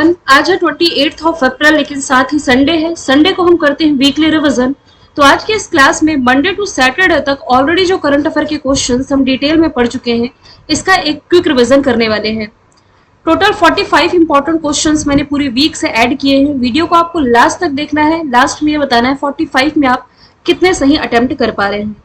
Everyone, आज है 28 of April, लेकिन साथ ही संडे है। संडे को हम करते हैं वीकली रिवीजन। तो आज के इस क्लास में मंडे टू सैटरडे तक ऑलरेडी जो करंट अफेयर के क्वेश्चंस हम डिटेल में पढ़ चुके हैं, इसका एक क्विक रिवीजन करने वाले हैं। टोटल 45 इंपॉर्टेंट क्वेश्चंस मैंने पूरी वीक से ऐड किए हैं। वीडियो को आपको लास्ट तक देखना है। लास्ट में ये बताना है 45 में आप कितने सही अटेम्प्ट कर पा रहे हैं।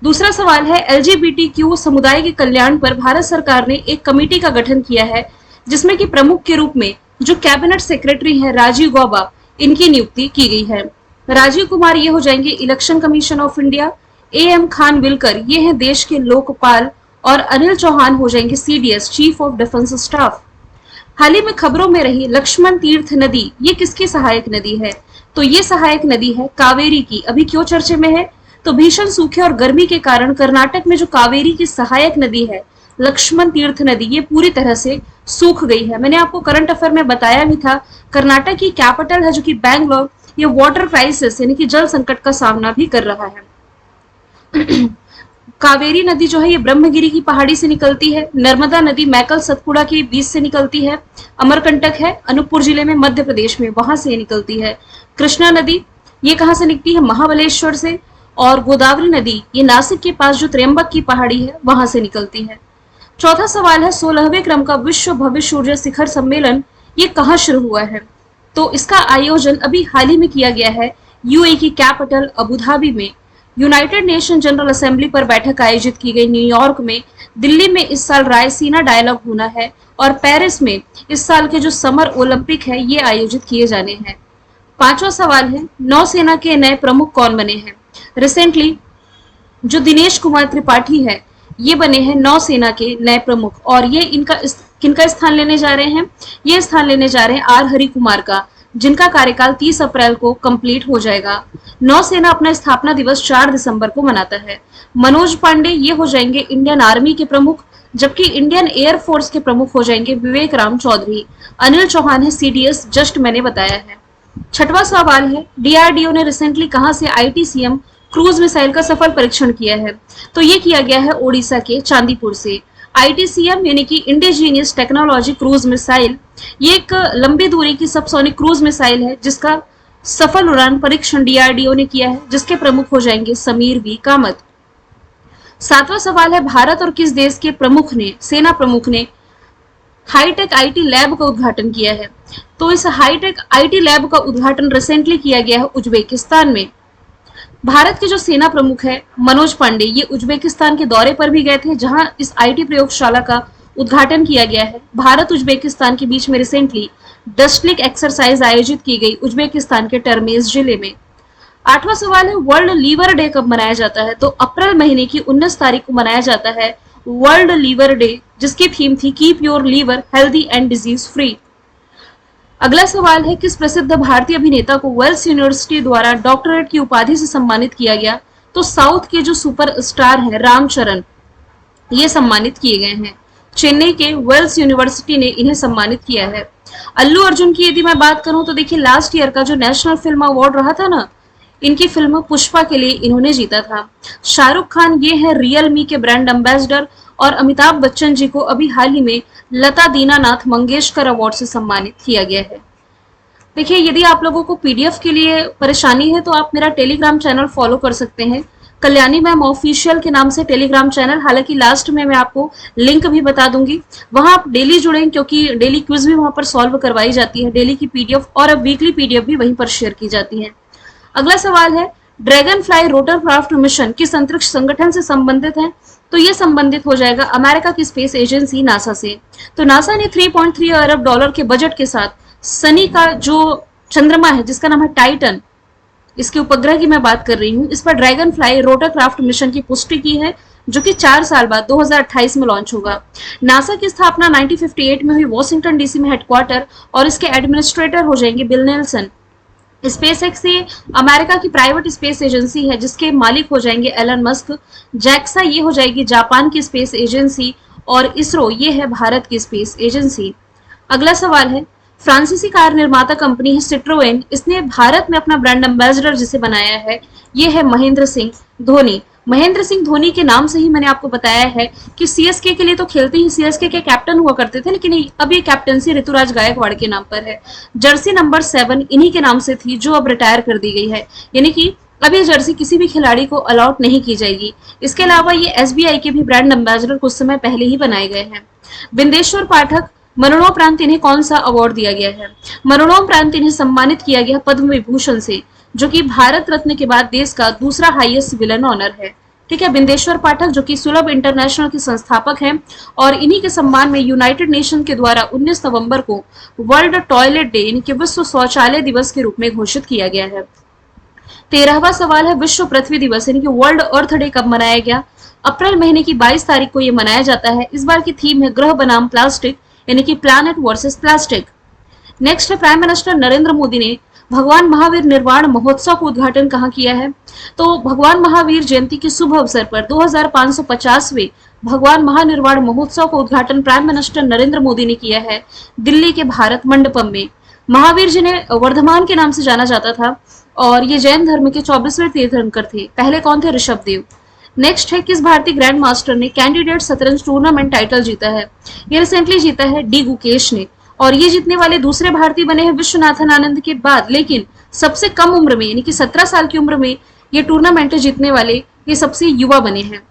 दूसरा सवाल है, LGBTQ समुदाय के कल्याण पर भारत सरकार ने एक कमेटी का गठन किया है, जिसमें कि प्रमुख के रूप में जो कैबिनेट सेक्रेटरी है राजीव गौबा, इनकी नियुक्ति की गई है। राजीव कुमार ये हो जाएंगे election commission of India. AM Khanwilkar ये हैं देश के लोकपाल, और अनिल चौहान हो जाएंगे CDS chief of defence staff. हाल ही में खबरों में रही लक्ष्मण तीर्थ नदी, ये किसकी सहायक नदी है? तो ये सहायक नदी है कावेरी की। अभी क्यों चर्चे में है? तो भीषण सूखे और गर्मी के कारण कर्नाटक में जो कावेरी की सहायक नदी है लक्ष्मण तीर्थ नदी, ये पूरी तरह से सूख गई है। मैंने आपको करंट अफेयर में बताया भी था, कर्नाटक की कैपिटल है जो कि बैंगलोर, ये वाटर क्राइसिस यानी कि जल संकट का सामना भी कर रहा है। कावेरी नदी जो है ये ब्रह्मगिरी की पहाड़ी से निकलती है। नर्मदा नदी मैकल सतपुड़ा के बीच से निकलती है। अमरकंटक है अनूपपुर जिले में मध्य प्रदेश में, वहां से निकलती है। कृष्णा नदी ये कहां से निकलती है? महाबलेश्वर से। और गोदावरी नदी ये नासिक के पास जो त्र्यंबक की पहाड़ी है वहां से निकलती है। चौथा सवाल है, 16वें क्रम का विश्व भविष्य ऊर्जा शिखर सम्मेलन ये कहाँ शुरू हुआ है? तो इसका आयोजन अभी हाल ही में किया गया है UAE की कैपिटल अबू धाबी में। यूनाइटेड नेशन जनरल असेंबली पर बैठक आयोजित की गई न्यूयॉर्क में। दिल्ली में इस साल रायसीना डायलॉग होना है, और पेरिस में इस साल के जो समर ओलंपिक है ये आयोजित किए जाने हैं। पांचवा सवाल है, नौसेना के नए प्रमुख कौन बने हैं? रिसेंटली जो दिनेश कुमार त्रिपाठी है ये बने हैं नौसेना के नए प्रमुख, और ये किनका स्थान लेने जा रहे हैं? ये स्थान लेने जा रहे हैं R हरि कुमार का, जिनका कार्यकाल 30 अप्रैल को कंप्लीट हो जाएगा। नौसेना अपना स्थापना दिवस 4 दिसंबर को मनाता है। मनोज पांडे ये हो जाएंगे इंडियन आर्मी के प्रमुख, जबकि इंडियन एयरफोर्स के प्रमुख हो जाएंगे विवेक राम चौधरी। अनिल चौहान है CDS, जस्ट मैंने बताया है। छठवां सवाल है, DRDO ने रिसेंटली कहां से ITCM क्रूज मिसाइल का सफल परीक्षण किया है? तो ये किया गया है ओडिशा के चांदीपुर से। ITCM यानी कि इंडिजीनियस टेक्नोलॉजी क्रूज मिसाइल, ये एक लंबी दूरी की सबसोनिक क्रूज मिसाइल है जिसका सफल उड़ान परीक्षण DRDO ने किया है, जिसके प्रमुख हो जाएंगे समीर V कामत। सातवां सवाल है, भारत और किस देश के प्रमुख ने, सेना प्रमुख ने हाईटेक IT लैब का उद्घाटन किया है? तो इस हाईटेक IT लैब का उद्घाटन रिसेंटली किया गया है उज्बेकिस्तान में। भारत के जो सेना प्रमुख है मनोज पांडे, ये उज्बेकिस्तान के दौरे पर भी गए थे, जहां इस IT प्रयोगशाला का उद्घाटन किया गया है। भारत उज्बेकिस्तान के बीच में रिसेंटली डस्टलिक एक्सरसाइज आयोजित की गई उज्बेकिस्तान के टर्मेज जिले में। आठवां सवाल है, वर्ल्ड लीवर डे कब मनाया जाता है? तो अप्रैल महीने की 19 तारीख को मनाया जाता है वर्ल्ड लीवर डे, जिसकी थीम थी keep your liver healthy and disease free. अगला सवाल है, किस प्रसिद्ध भारतीय अभिनेता को वेल्स यूनिवर्सिटी द्वारा डॉक्टरेट की उपाधि से सम्मानित किया गया? तो साउथ के जो सुपर स्टार हैं रामचरण, ये सम्मानित किए गए हैं। चेन्नई के वेल्स यूनिवर्सिटी ने इन्हें सम्मानित किया है। अल्लू अर्जुन की यदि मैं बात करूं तो देखिए, लास्ट ईयर का जो नेशनल फिल्म अवार्ड रहा था ना, इनकी फिल्म पुष्पा के लिए इन्होंने जीता था। शाहरुख खान ये है रियलमी के ब्रांड एम्बेसडर, और अमिताभ बच्चन जी को अभी हाल ही में लता दीनानाथ मंगेशकर अवार्ड से सम्मानित किया गया है। देखिए, यदि आप लोगों को PDF के लिए परेशानी है तो आप मेरा टेलीग्राम चैनल फॉलो कर सकते हैं, कल्याणी मैम ऑफिशियल के नाम से टेलीग्राम चैनल। हालांकि लास्ट में मैं आपको लिंक भी बता दूंगी, वहां आप डेली जुड़ें, क्योंकि डेली क्विज भी वहां पर सॉल्व करवाई जाती है, डेली की PDF और अब वीकली PDF भी वहीं पर शेयर की जाती है। अगला सवाल है, ड्रैगन फ्लाई रोटरक्राफ्ट मिशन किस अंतरिक्ष संगठन से संबंधित है? तो ये संबंधित हो जाएगा अमेरिका की स्पेस एजेंसी नासा से। तो नासा ने 3.3 अरब डॉलर के बजट के साथ सनी का जो चंद्रमा है जिसका नाम है टाइटन, इसके उपग्रह की मैं बात कर रही हूँ, इस पर ड्रैगन फ्लाई रोटरक्राफ्ट मिशन की पुष्टि की है, जो कि 4 साल बाद 2028 में लॉन्च होगा। नासा की स्थापना 1958 में हुई वॉशिंगटन DC में हेडक्वार्टर, और इसके एडमिनिस्ट्रेटर हो जाएंगे बिल नेल्सन। स्पेसएक्स ये अमेरिका की प्राइवेट स्पेस एजेंसी है, जिसके मालिक हो जाएंगे एलन मस्क। जैक्सा ये हो जाएगी जापान की स्पेस एजेंसी, और इसरो ये है भारत की स्पेस एजेंसी। अगला सवाल है, फ्रांसीसी कार निर्माता कंपनी है सिट्रोएन, इसने भारत में अपना ब्रांड एम्बेसडर जिसे बनाया है ये है महेंद्र सिंह धोनी। महेंद्र सिंह धोनी के नाम से ही मैंने आपको बताया है कि सीएसके के लिए तो खेलते ही सीएसके के कैप्टन हुआ करते थे, लेकिन अब ये कैप्टनसी ऋतुराज गायकवाड़ के नाम पर है। जर्सी नंबर 7 इन्हीं के नाम से थी, जो अब रिटायर कर दी गई है, यानी कि अब ये जर्सी किसी भी खिलाड़ी को अलॉट नहीं की जाएगी। इसके अलावा ये एसबीआई के भी ब्रांड एम्बेसडर कुछ समय पहले ही बनाए गए हैं। बिंदेश्वर पाठक, मरणोपरांत इन्हें कौन सा अवार्ड दिया गया है? मरणोपरांत इन्हें सम्मानित किया गया पद्म विभूषण से, जो कि भारत रत्न के बाद देश का दूसरा हाईएस्ट सिविलियन ऑनर है। ठीक है, बिंदेश्वर पाठक जो कि सुलभ इंटरनेशनल के संस्थापक हैं, और इन्हीं के सम्मान में यूनाइटेड नेशन के द्वारा 19 नवंबर को वर्ल्ड टॉयलेट डे यानी कि विश्व शौचालय दिवस के रूप में घोषित किया गया है। 13वां सवाल है, विश्व पृथ्वी दिवस यानी कि वर्ल्ड अर्थ डे कब मनाया गया? अप्रैल महीने की 22 तारीख को यह मनाया जाता है। इस बार की थीम है ग्रह बनाम प्लास्टिक यानी कि प्लैनेट वर्सेस प्लास्टिक। नेक्स्ट है, प्राइम मिनिस्टर नरेंद्र मोदी ने भगवान महावीर निर्वाण महोत्सव का उद्घाटन कहाँ किया है? तो भगवान महावीर जयंती के शुभ अवसर पर 2550वें भगवान महानिर्वाण महोत्सव का उद्घाटन प्राइम मिनिस्टर नरेंद्र मोदी ने किया है दिल्ली के भारत मंडपम में। महावीर जी ने वर्धमान के नाम से जाना जाता था, और ये जैन धर्म के 24वें तीर्थंकर थे। पहले कौन थे? ऋषभदेव। नेक्स्ट है, किस भारतीय ग्रैंड मास्टर ने कैंडिडेट शतरंज टूर्नामेंट टाइटल जीता है? ये रिसेंटली जीता है डी गुकेश ने, और ये जीतने वाले दूसरे भारतीय बने हैं विश्वनाथन आनंद के बाद, लेकिन सबसे कम उम्र में यानी कि 17 साल की उम्र में ये टूर्नामेंट जीतने वाले ये सबसे युवा बने हैं।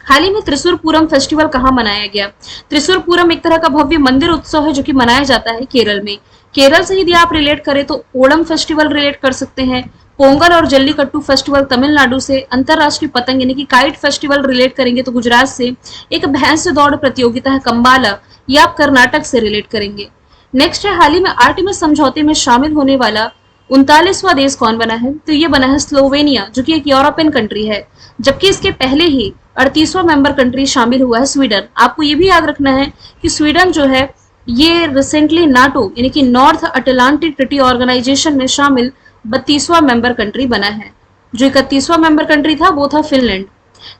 हाल ही में त्रिशूर पूरम फेस्टिवल कहाँ मनाया गया? त्रिशूर पूरम एक तरह का भव्य मंदिर उत्सव है जो कि मनाया जाता है केरल में। केरल से यदि आप रिलेट करें तो ओणम फेस्टिवल रिलेट कर सकते हैं, पोंगल और जल्लीकट्टू फेस्टिवल तमिलनाडु से, अंतरराष्ट्रीय पतंग यानी कि काइट फेस्टिवल रिलेट करेंगे तो गुजरात से, एक भैंस दौड़ प्रतियोगिता है कंबाला, ये आप कर्नाटक से रिलेट करेंगे। नेक्स्ट है, हाल ही में आर्टेमिस समझौते में शामिल होने वाला 39वां देश कौन बना है? तो ये बना है स्लोवेनिया, जो कि एक यूरोपियन कंट्री है, जबकि इसके पहले ही 38वां मेंबर कंट्री शामिल हुआ है स्वीडन। आपको ये भी याद रखना है कि स्वीडन जो है ये रिसेंटली नाटो यानी कि नॉर्थ अटलांटिक ट्रीटी ऑर्गेनाइजेशन में शामिल 32वां मेंबर कंट्री बना है। जो 31वां मेंबर कंट्री था वो था फिनलैंड।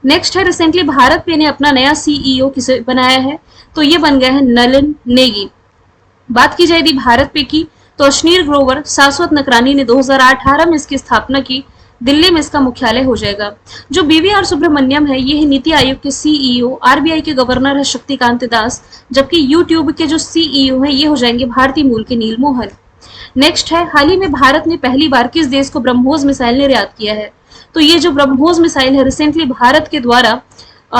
नेक्स्ट है, रिसेंटली भारत पे ने अपना नया सीईओ किसे बनाया है? तो ये बन गया है नलिन नेगी। बात की जाए यदि भारत पे की तो अश्नीर ग्रोवर शाश्वत नकरानी ने 2018 में इसकी स्थापना की। दिल्ली में इसका मुख्यालय हो जाएगा। जो बीवीआर सुब्रमण्यम है ये नीति आयोग के सीईओ, आरबीआई के गवर्नर है शक्तिकांत दास, जबकि यूट्यूब के जो सीईओ है ये हो जाएंगे भारतीय मूल के नील मोहन। नेक्स्ट है, हाल ही में भारत ने पहली बार किस देश को ब्रह्मोस मिसाइल निर्यात किया है? तो ये जो ब्रह्मोस मिसाइल है रिसेंटली भारत के द्वारा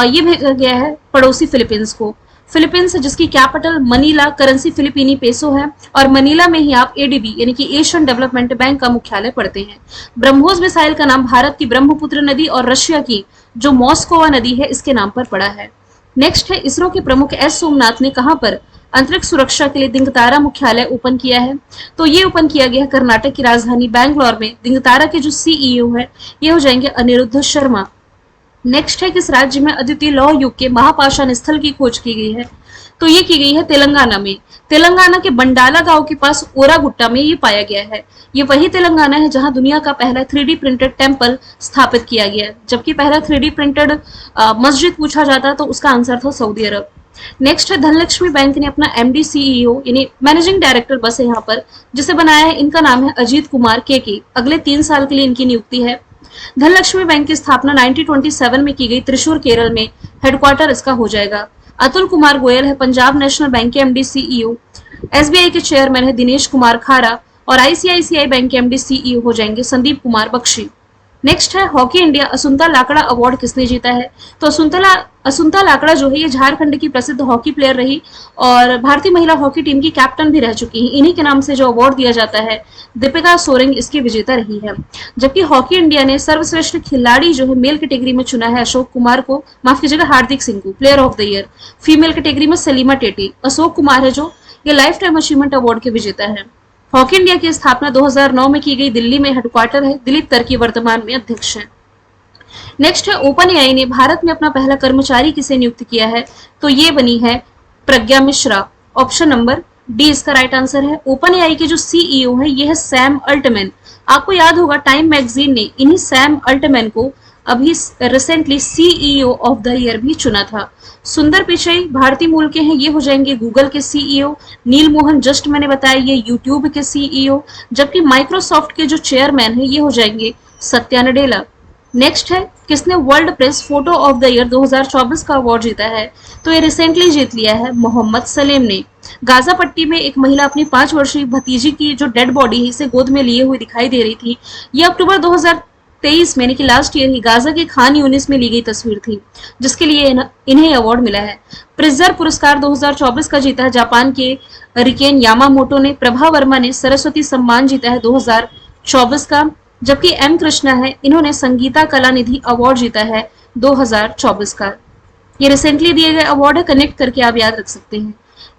ये भेजा गया है पड़ोसी फिलीपींस को। फिलीपींस जिसकी कैपिटल मनीला, करेंसी फिलिपीनी पेसो है, और मनीला में ही आप एडीबी यानी कि एशियन डेवलपमेंट बैंक का मुख्यालय पढ़ते हैं। ब्रह्मोस मिसाइल का नाम भारत की ब्रह्मपुत्र नदी और रशिया की जो मॉस्कोवा नदी है इसके नाम पर पड़ा है। नेक्स्ट है, इसरो के प्रमुख एस सोमनाथ ने कहां पर अंतरिक्ष सुरक्षा के लिए दिंगतारा मुख्यालय ओपन किया है? तो ये ओपन किया गया है कर्नाटक की राजधानी बैंगलोर में। दिंगतारा के जो सीईओ है ये हो जाएंगे अनिरुद्ध शर्मा। नेक्स्ट है, किस राज्य में अद्वितीय लौह युग के महापाषाण स्थल की खोज की गई है? तो ये की गई है तेलंगाना में। तेलंगाना के बंडाला गांव के पास ओरागुट्टा में ये पाया गया है। ये वही तेलंगाना है जहां दुनिया का पहला 3D प्रिंटेड टेम्पल स्थापित किया गया है, जबकि पहला 3D प्रिंटेड मस्जिद पूछा जाता तो उसका आंसर था सऊदी अरब। नेक्स्ट है, धनलक्ष्मी बैंक ने अपना एमडी सीईओ यानी मैनेजिंग डायरेक्टर बस है यहाँ पर जिसे बनाया है, इनका नाम है अजीत कुमार के। अगले 3 साल के लिए इनकी नियुक्ति है। धनलक्ष्मी बैंक की स्थापना 1927 में की गई, त्रिशूर केरल में हेडक्वार्टर इसका हो जाएगा। अतुल कुमार गोयल है पंजाब नेशनल बैंक के एमडी सीईओ। एसबीआई के चेयरमैन है दिनेश कुमार खारा, और आईसीआईसीआई बैंक के एमडी सीईओ हो जाएंगे संदीप कुमार बख्शी। नेक्स्ट है, hockey India Asunta Lakra award किसने जीता है? तो असुंता लाकड़ा जो है ये झारखंड की प्रसिद्ध हॉकी प्लेयर रही और भारतीय महिला हॉकी टीम की कैप्टन भी रह चुकी हैं। इन्हीं के नाम से जो अवार्ड दिया जाता है दीपिका सोरेंग इसकी विजेता रही है। जबकि हॉकी इंडिया ने सर्वश्रेष्ठ खिलाड़ी जो है मेल कैटेगरी में चुना है अशोक कुमार को, माफ कीजिएगा हार्दिक सिंह को player of the year. Female category में सलीमा टेटी, अशोक कुमार है जो ये लाइफ टाइम अचीवमेंट अवार्ड के विजेता है। हॉकी इंडिया की स्थापना 2009 में की गई, दिल्ली में हेडक्वार्टर है। दिलीप तरकी वर्तमान में अध्यक्ष है। नेक्स्ट है, ओपन एआई ने भारत में अपना पहला कर्मचारी किसे नियुक्त किया है? तो ये बनी है प्रज्ञा मिश्रा। ऑप्शन नंबर डी इसका राइट आंसर है। ओपन एआई के जो सीईओ है ये है सैम अल्टमैन। आपको याद होगा टाइम मैगजीन ने इन्हीं सैम अल्टमैन को अभी recently CEO of the year भी चुना था। सुंदर पिचई भारतीय मूल के हैं, ये हो जाएंगे गूगल के सीईओ। नील मोहन जस्ट मैंने बताया ये यूट्यूब के सीईओ, जबकि माइक्रोसॉफ्ट के जो चेयरमैन है ये हो जाएंगे सत्या नडेला। नेक्स्ट है, किसने world press photo of the year 2024 का अवार्ड जीता है? तो ये रिसेंटली जीत लिया है मोहम्मद सलेम ने। गाजा पट्टी में एक महिला अपनी 5 वर्षीय भतीजी की जो डेड बॉडी है इसे गोद में लिए हुए दिखाई दे रही थी। ये अक्टूबर 2023 में यानी कि लास्ट ईयर ही गाजा के खान यूनिस में ली गई तस्वीर थी, जिसके लिए इन्हें अवार्ड मिला है। प्रिजर पुरस्कार 2024 का जीता है जापान के रिकेन यामामोटो ने। प्रभा वर्मा ने सरस्वती सम्मान जीता है 2024 का, जबकि एम कृष्णा है, इन्होंने संगीता कलानिधि अवार्ड जीता है 2024 का। ये रिसेंटली दिए गए अवार्ड है, कनेक्ट करके आप याद रख सकते हैं।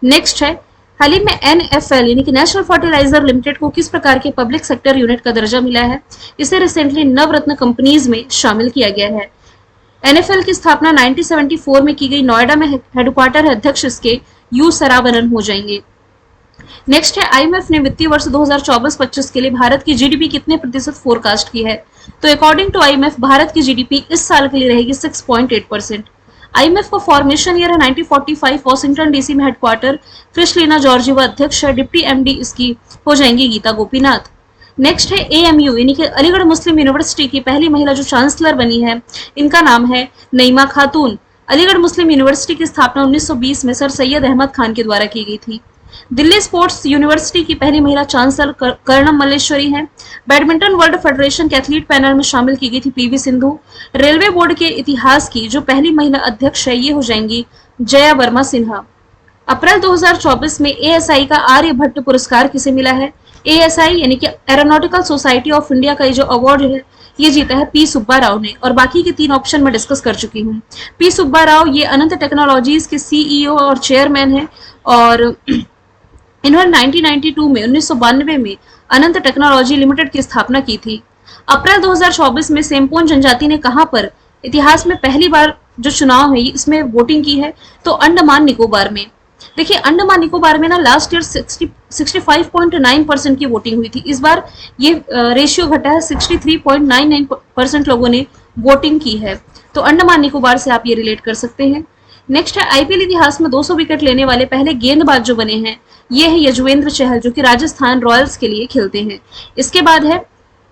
नेक्स्ट है, हाल ही में एनएफएल यानी कि नेशनल फर्टिलाइजर लिमिटेड को किस प्रकार के पब्लिक सेक्टर यूनिट का दर्जा मिला है? इसे रिसेंटली नवरत्न कंपनीज में शामिल किया गया है। एनएफएल की स्थापना 1974 में की गई, नोएडा में हेडक्वार्टर है, अध्यक्ष इसके यू सरावनन हो जाएंगे। नेक्स्ट है, आईएमएफ ने वित्तीय वर्ष 2024-25 के लिए भारत की जीडीपी कितने प्रतिशत फोरकास्ट की है? तो अकॉर्डिंग टू आईएमएफ भारत की जीडीपी इस साल के लिए रहेगी 6.8%। आईएमएफ का फॉर्मेशन ईयर है 1945, वॉशिंगटन डीसी में हेडक्वार्टर, क्रिस्टलिना जॉर्जिवा अध्यक्ष है, डिप्टी एमडी इसकी हो जाएंगी गीता गोपीनाथ। नेक्स्ट है एएमयू यानी कि अलीगढ़ मुस्लिम यूनिवर्सिटी की पहली महिला जो चांसलर बनी है, इनका नाम है नईमा खातून। अलीगढ़ मुस्लिम यूनिवर्सिटी की स्थापना 1920 में सर सैयद अहमद खान के द्वारा की गई थी। दिल्ली स्पोर्ट्स यूनिवर्सिटी की पहली महिला चांसलर कर्णम मल्लेश्वरी हैं। बैडमिंटन वर्ल्ड फेडरेशन के एथलीट पैनल में शामिल की गई थी पीवी सिंधु। रेलवे बोर्ड के इतिहास की जो पहली महिला अध्यक्ष है ये हो जाएंगी जया वर्मा सिन्हा। अप्रैल 2024 में एएसआई का आर्यभट्ट पुरस्कार किसे मिला है? एएसआई यानी कि एरोनॉटिकल सोसाइटी ऑफ इंडिया का ये जो अवार्ड है ये जीता है पी सुब्बा राव ने, और बाकी के 3 ऑप्शन में डिस्कस कर चुकी हूँ। पी सुब्बा राव ये अनंत टेक्नोलॉजीज के सीईओ और चेयरमैन है, और इन्होंने 1992 में अनंत टेक्नोलॉजी लिमिटेड की स्थापना की थी। अप्रैल 2024 में सेम्पोन जनजाति ने कहां पर इतिहास में पहली बार जो चुनाव है इसमें वोटिंग की है? तो अंडमान निकोबार में। देखिए अंडमान निकोबार में ना लास्ट ईयर 65.9% की वोटिंग हुई थी। इस बार ये रेशियो घटा है, 63.99% लोगों ने वोटिंग की है। तो अंडमान निकोबार से आप ये रिलेट कर सकते हैं। नेक्स्ट है, आईपीएल इतिहास में 200 विकेट लेने वाले पहले गेंदबाज जो बने हैं ये है यजुवेंद्र चहल, जो कि राजस्थान रॉयल्स के लिए खेलते हैं। इसके बाद है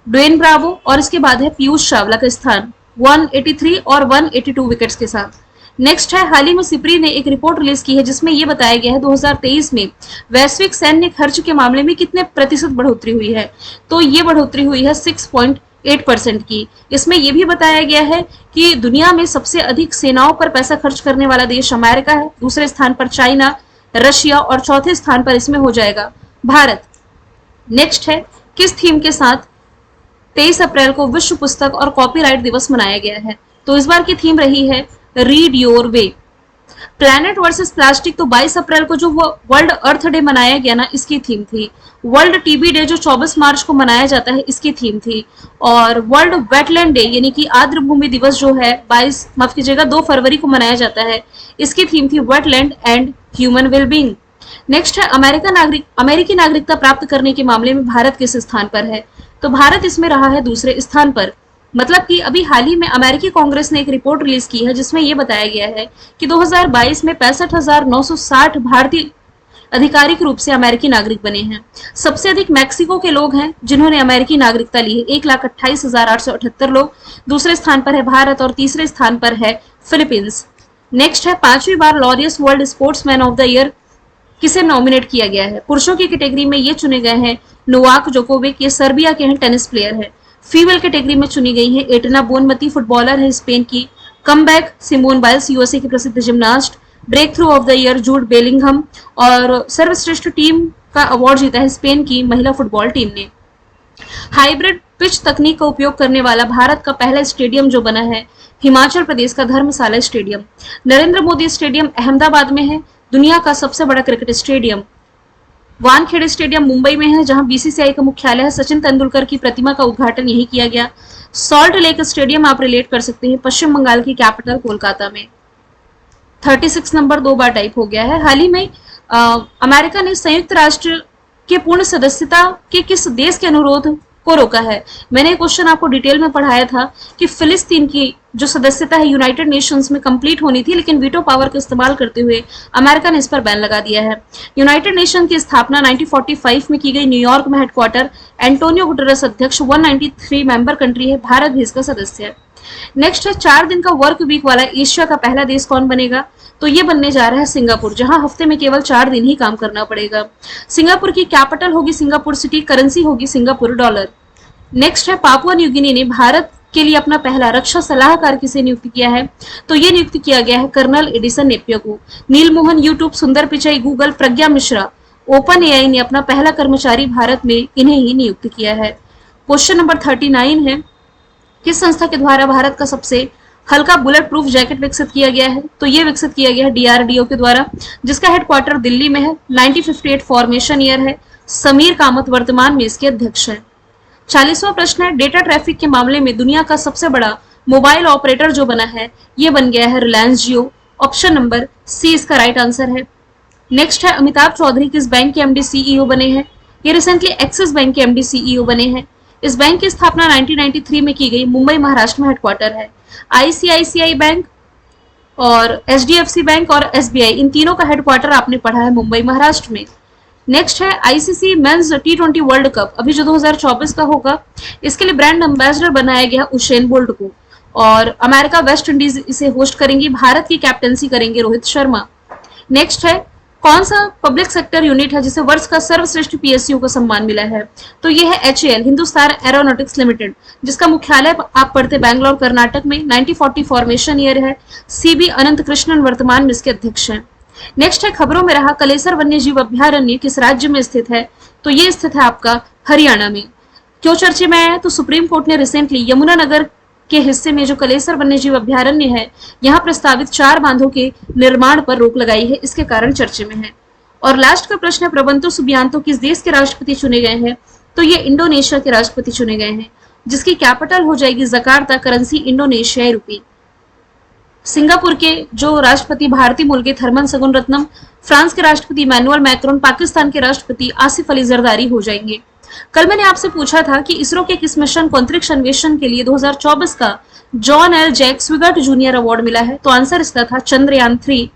ड्वेन ब्रावो, और इसके बाद है पीयूष चावला का स्थान 183 और 182 विकेट्स के साथ। नेक्स्ट है, हाल ही में सिप्री ने एक रिपोर्ट रिलीज की है जिसमें यह बताया गया है 2023 में वैश्विक सैन्य खर्च के मामले में कितने प्रतिशत बढ़ोतरी हुई है? तो ये बढ़ोतरी हुई है 6.8% की। इसमें यह भी बताया गया है कि दुनिया में सबसे अधिक सेनाओं पर पैसा खर्च करने वाला देश अमेरिका है, दूसरे स्थान पर चाइना, रशिया, और चौथे स्थान पर इसमें हो जाएगा भारत। नेक्स्ट है, किस थीम के साथ 23 अप्रैल को विश्व पुस्तक और कॉपीराइट दिवस मनाया गया है? तो इस बार की थीम रही है read your way. Planet versus plastic तो 22 अप्रैल को जो वो वर्ल्ड अर्थ डे मनाया गया ना, इसकी थीम थी। वर्ल्ड टीबी डे जो 24 मार्च को मनाया जाता है, इसकी थीम थी। और वर्ल्ड वेटलैंड डे यानी कि आर्द्र भूमि दिवस जो है 2 फरवरी को मनाया जाता है, इसकी थीम थी wetland and human wellbeing. Next है, अमेरिकी नागरिकता प्राप्त करने के मामले में भारत किस स्थान पर है? तो भारत इसमें रहा है दूसरे स्थान पर। मतलब कि अभी हाल ही में अमेरिकी कांग्रेस ने एक रिपोर्ट रिलीज की है जिसमें यह बताया गया है कि 2022 में 65,960 भारतीय आधिकारिक रूप से अमेरिकी नागरिक बने हैं। सबसे अधिक मैक्सिको के लोग हैं जिन्होंने अमेरिकी नागरिकता ली है, 1,28,878 लोग। दूसरे स्थान पर है भारत और तीसरे स्थान पर है फिलीपींस। नेक्स्ट है, 5वीं बार Laureus world sportsman of the year किसे नॉमिनेट किया गया है? पुरुषों की कैटेगरी में ये चुने गए हैं नोवाक जोकोविक, ये सर्बिया के हैं, टेनिस प्लेयर है। फीमेल कैटेगरी में चुनी गई है एटना बोनमती, फुटबॉलर है, स्पेन की। कमबैक सिमोन बाइल्स, यूएसए की प्रसिद्ध gymnast. Breakthrough of the year Jude Bellingham, और सर्वश्रेष्ठ टीम का अवार्ड जीता है स्पेन की महिला फुटबॉल टीम ने। हाइब्रिड पिच तकनीक का उपयोग करने वाला भारत का पहला स्टेडियम जो बना है हिमाचल प्रदेश का धर्मशाला स्टेडियम। नरेंद्र मोदी स्टेडियम अहमदाबाद में है, दुनिया का सबसे बड़ा cricket stadium. Wankhede stadium Mumbai में है जहां बीसीसीआई का मुख्यालय है। सचिन तेंदुलकर की प्रतिमा का उद्घाटन यही किया गया। सॉल्ट लेक स्टेडियम आप रिलेट कर सकते हैं, पश्चिम बंगाल की कैपिटल कोलकाता में। 36 नंबर 2 बार टाइप हो गया है। हाल ही में अमेरिका ने संयुक्त राष्ट्र के पूर्ण सदस्यता के किस देश के अनुरोध को रोका है? मैंने एक क्वेश्चन आपको डिटेल में पढ़ाया था कि फिलिस्तीन की जो सदस्यता है यूनाइटेड नेशंस में कंप्लीट होनी थी, लेकिन वीटो पावर का इस्तेमाल करते हुए अमेरिका ने इस पर बैन लगा दिया है। यूनाइटेड नेशन की स्थापना 1945 में की गई, न्यूयॉर्क में हेडक्वार्टर। एंटोनियो गुटेरेस अध्यक्ष, 193 मेंबर कंट्री है, भारत भी इसका सदस्य है। नेक्स्ट है 4 दिन का वर्क वीक वाला एशिया का पहला देश कौन बनेगा? तो ये बनने जा रहा है सिंगापुर, जहां हफ्ते में केवल 4 दिन ही काम करना पड़ेगा। सिंगापुर की कैपिटल होगी सिंगापुर सिटी, करेंसी होगी सिंगापुर डॉलर। नेक्स्ट है पापुआ न्यू गिनी ने भारत के लिए अपना पहला रक्षा सलाहकार किसे नियुक्त किया है? तो ये नियुक्त किया गया है कर्नल एडिसन नेपियर को। नील मोहन, यूट्यूब, सुंदर पिचाई, गूगल, प्रज्ञा मिश्रा, ओपन एआई ने अपना पहला कर्मचारी भारत में इन्हें ही नियुक्त किया है। क्वेश्चन नंबर 39 है, किस संस्था के द्वारा भारत का सबसे हल्का बुलेट प्रूफ जैकेट विकसित किया गया है? तो ये विकसित किया गया है डीआरडीओ के द्वारा, जिसका हेडक्वार्टर दिल्ली में है। 1958 फॉर्मेशन ईयर है। समीर कामत वर्तमान में इसके अध्यक्ष है। 40वां प्रश्न है, डेटा ट्रैफिक के मामले में दुनिया का सबसे बड़ा मोबाइल ऑपरेटर जो बना है, ये बन गया है रिलायंस जियो। ऑप्शन नंबर सी इसका राइट आंसर है। नेक्स्ट है, अमिताभ चौधरी किस बैंक के एमडी सीईओ बने हैं? ये रिसेंटली एक्सिस बैंक के एमडी सीईओ बने हैं। इस बैंक की स्थापना 1993 में की गई, मुंबई महाराष्ट्र में हेडक्वार्टर है। आईसीआईसीआई बैंक और एचडीएफसी बैंक और एसबीआई, इन तीनों का हेडक्वार्टर आपने पढ़ा है मुंबई महाराष्ट्र में। नेक्स्ट है, आईसीसी मेंस टी20 वर्ल्ड कप अभी जो 2024 का होगा, इसके लिए ब्रांड एम्बेसडर बनाया गया उसेन बोल्ट को, और अमेरिका वेस्ट इंडीज इसे होस्ट करेंगी। भारत की कैप्टनसी करेंगे रोहित शर्मा। नेक्स्ट है, कौन सा पब्लिक सेक्टर यूनिट है जिसे वर्ष का सर्वश्रेष्ठ पीएसयू का सम्मान मिला है? तो यह है एचएएल, हिंदुस्तान एरोनॉटिक्स लिमिटेड, जिसका मुख्यालय आप पढ़ते बैंगलोर कर्नाटक में। 1940 फॉर्मेशन ईयर है। सीबी अनंत कृष्णन वर्तमान में इसके अध्यक्ष हैं। नेक्स्ट है, खबरों में रहा कलेसर वन्य जीव अभ्यारण्य किस राज्य में स्थित है? तो ये स्थित है आपका हरियाणा में। क्यों चर्चे में आया है? तो सुप्रीम कोर्ट ने रिसेंटली यमुनानगर के हिस्से में जो कलेसर वन्य जीव अभ्यारण्य है, यहाँ प्रस्तावित 4 बांधों के निर्माण पर रोक लगाई है, इसके कारण चर्चे में है। और लास्ट का प्रश्न है, प्रबंतो सुबियांतो किस देश के राष्ट्रपति चुने गए हैं? तो ये इंडोनेशिया के राष्ट्रपति चुने गए हैं, जिसकी कैपिटल हो जाएगी जकार्ता, करेंसी इंडोनेशियाई रुपी। सिंगापुर के जो राष्ट्रपति भारतीय मूल के थरमन सगुनरत्नम, फ्रांस के राष्ट्रपति इमैनुअल मैक्रोन, पाकिस्तान के राष्ट्रपति आसिफ अली जरदारी हो जाएंगे। कल मैंने आपसे पूछा था कि इसरो के किस मिशन को अंतरिक्ष अन्वेषण के लिए 2024 का John L Jack Swigert junior award मिला है? तो आंसर इसका था चंद्रयान 3।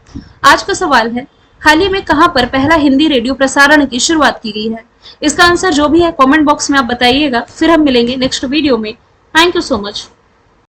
आज का सवाल है, हाल ही में कहां पर पहला हिंदी रेडियो प्रसारण की शुरुआत की गई है? इसका आंसर जो भी है कमेंट बॉक्स में आप बताइएगा। फिर हम मिलेंगे नेक्स्ट वीडियो में। Thank you so much.